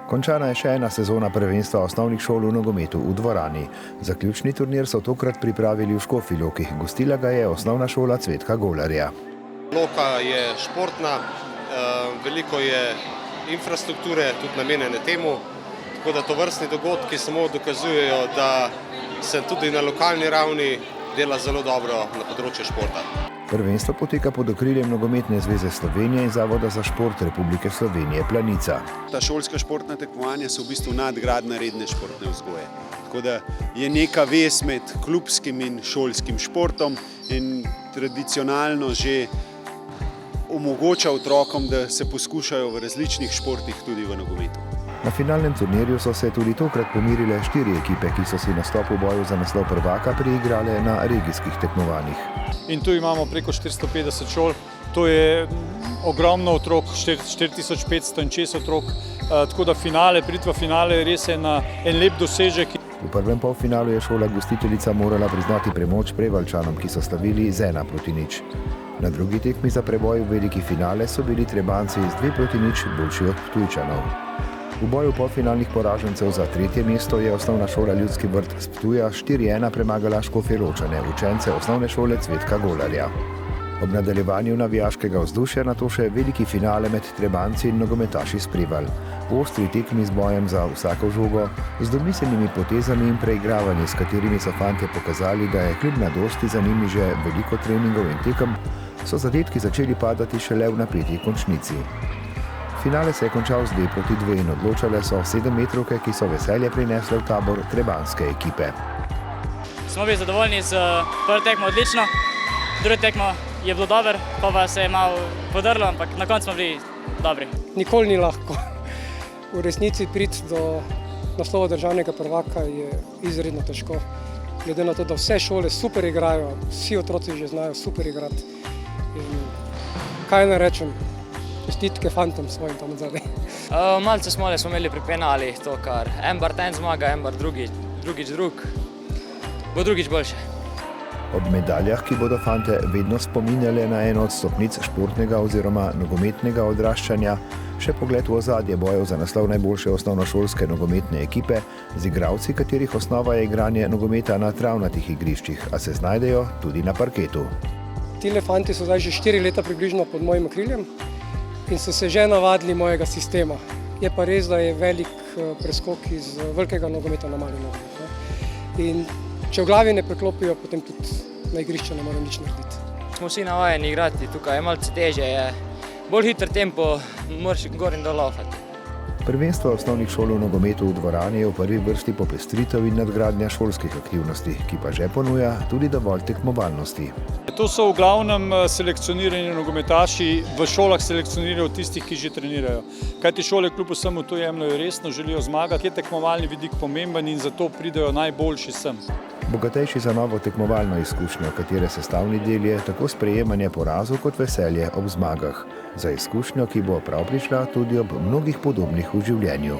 Končana je še ena sezona prvenstva osnovnih šol v nogometu v dvorani. Zaključni turnir so tokrat pripravili v Škofji Loki. Gostila ga je osnovna šola Cvetka Golarja. Loka je športna, veliko je infrastrukture tudi namenjene temu, tako da tovrstni dogodki samo dokazujejo, da se tudi na lokalni ravni dela zelo dobro na področju športa. Prvenstvo poteka pod okriljem Nogometne zveze Slovenije in Zavoda za šport Republike Slovenije Planica. Ta šolska športna tekmovanja so v bistvu nadgradnja redne športne vzgoje. Tako da je neka vez med klubskim in šolskim športom in tradicionalno že omogoča otrokom, da se poskušajo v različnih športih tudi v nogometu. Na finalnem turnirju so se tudi tokrat pomirile 4 ekipe, ki so si nastop v boju za naslov prvaka priigrale na regijskih tekmovanjih. In tu imamo preko 450 šol, to je ogromno otrok, 4500 in čez otrok, tako da priti v finale res je en lep dosežek. V prvem polfinalu je šola gostiteljica morala priznati premoč Prevaljčanom, ki so slavili z 1-0. Na drugi tekmi za preboj v veliki finale so bili Trebanjci z 2-0 boljši od Ptujčanov. V boju polfinalnih poražencev za 3. mesto je osnovna šola Ljudski vrt s Ptuja 4-1 premagala Škofjeločane, učence osnovne šole Cvetka Golarja. Ob nadaljevanju navijaškega vzdušja nato še veliki finale med Trebanjci in nogometaši s Prevalj. V ostri tekmi z bojem za vsako žogo, z domiselnimi potezami in preigravanji, s katerimi so fantje pokazali, da je kljub mladosti za njimi že veliko treningov in tekem, so zadetki začeli padati šele v napeti končnici. Finale se je končal z 2-2 in odločale so 7-metrovke, ki so veselje prinesle v tabor trebanjske ekipe. Smo bili zadovoljni z prvo tekmo odlično, drugo tekmo je bilo dobro, pa se je malo podrlo, ampak na koncu smo bili dobri. Nikoli ni lahko. V resnici priti do naslova državnega prvaka je izredno težko. Glede na to, da vse šole super igrajo, vsi otroci že znajo super igrati. In kaj ne rečem? Čestitke fantom svojim tam odzadaj. Malce smole smo imeli pri penalih, to kar en bar ten zmaga, en bar drugič drug. Bo drugič boljše. Ob medaljah, ki bodo fante vedno spominjale na eno od stopnic športnega oziroma nogometnega odraščanja, še pogled v ozadje bojev za naslov najboljše osnovnošolske nogometne ekipe z igralci, katerih osnova je igranje nogometa na travnatih igriščih, a se znajdejo tudi na parketu. Tile fanti so zdaj že 4 leta približno pod mojim okriljem in so se že navadili mojega sistema. Je pa res, da je velik preskok iz velikega nogometa na mali nogomet. In če v glavi ne preklopijo, potem tudi na igrišče ne morejo nič narediti. Smo vsi navajeni igrati tukaj, je malce težje, je bolj hiter tempo, moraš gor in dol laufati. Prvenstvo osnovnih šol v nogometu v dvorani je v prvi vrsti popestritev in nadgradnja šolskih aktivnosti, ki pa že ponuja tudi dovolj tekmovalnosti. To so v glavnem selekcionirani nogometaši, v šolah selekcionirajo tistih, ki že trenirajo. Kajti šole kljub vsemu to jemljajo resno, želijo zmagati, je tekmovalni vidik pomemben in zato pridejo najboljši sem. Bogatejši za novo tekmovalno izkušnjo, katere sestavni del je tako sprejemanje porazov kot veselje ob zmagah. Za izkušnjo, ki bo prav prišla tudi ob mnogih podobnih v življenju.